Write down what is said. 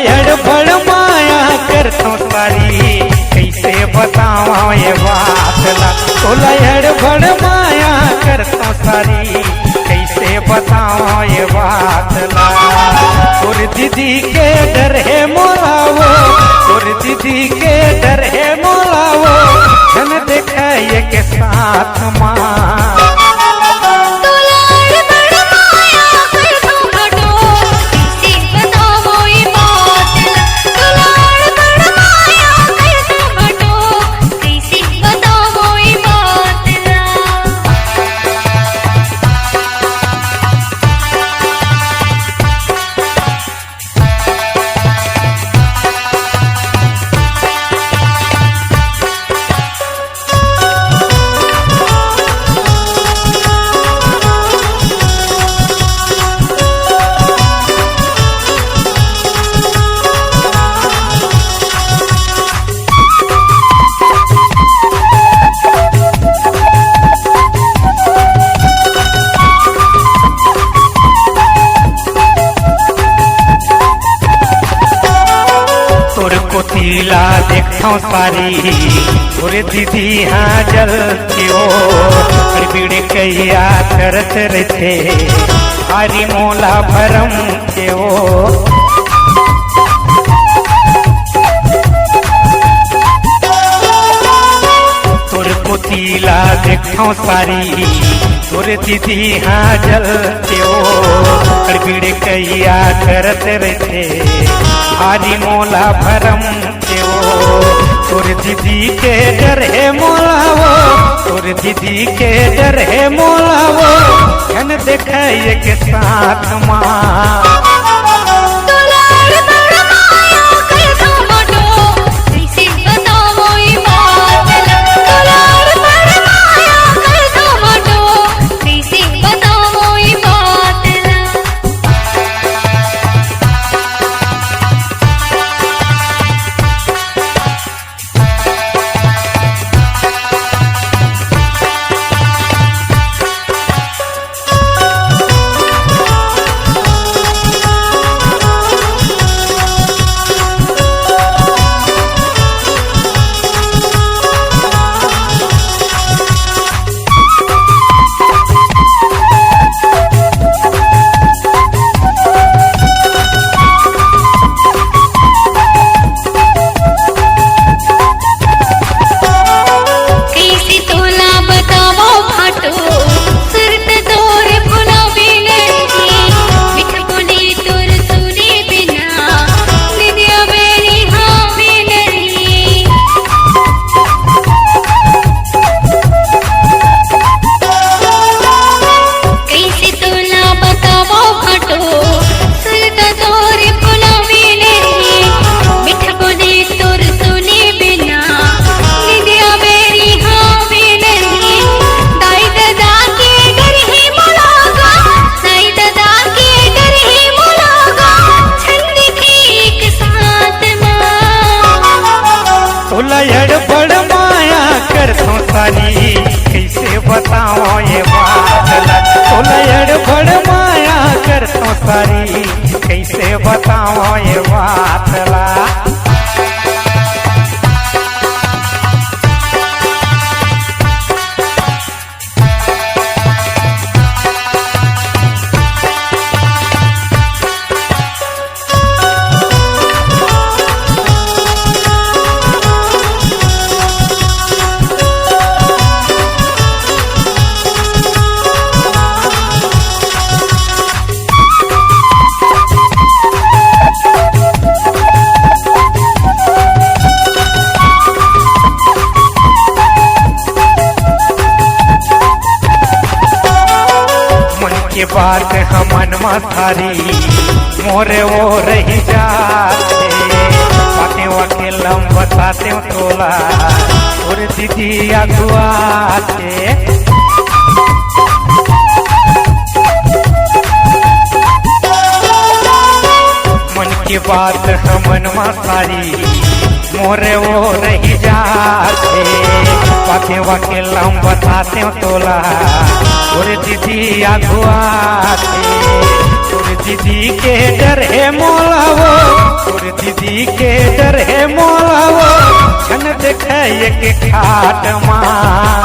हड़बड़ माया करतो सारी कैसे बतावा ये बात ला। तोला हड़बड़ माया करतो सारी कैसे बतावा ये बात ला। और दीदी के डर है मोलावो, और दीदी के डर है मोलावो, धन देखा ये के साथ माँ। कोतीला देखो सारी और दीदी हाँ जलती हो, बिड़ कैया करत रहते हरी मोला भरम के हो। तोर कोतीला देखो सारी और दीदी हाँ जलती हो, बिड़ कैया करत रहते हरी मोला भरम के हो। तोर दीदी के डर है मोलावो, तोर दीदी के डर है मोलावो, धन देखा ये के साथ माँ। हड़बड़ माया करतो सारी कैसे बताओ ये बात ला। तोला हड़बड़ माया करतो सारी कैसे बताओ ये बात ला। के बात हमन माथारी मोरे वो रही जाते, बातें वकीलम बताते तोला और दीदी अगुआते। मन की बात हमन माथारी मोरे वो रही जाते, बातें वकीलम बताते तोला और दीदी अगुआते। और दीदी के डर है मोलावो, और एक खाट माँ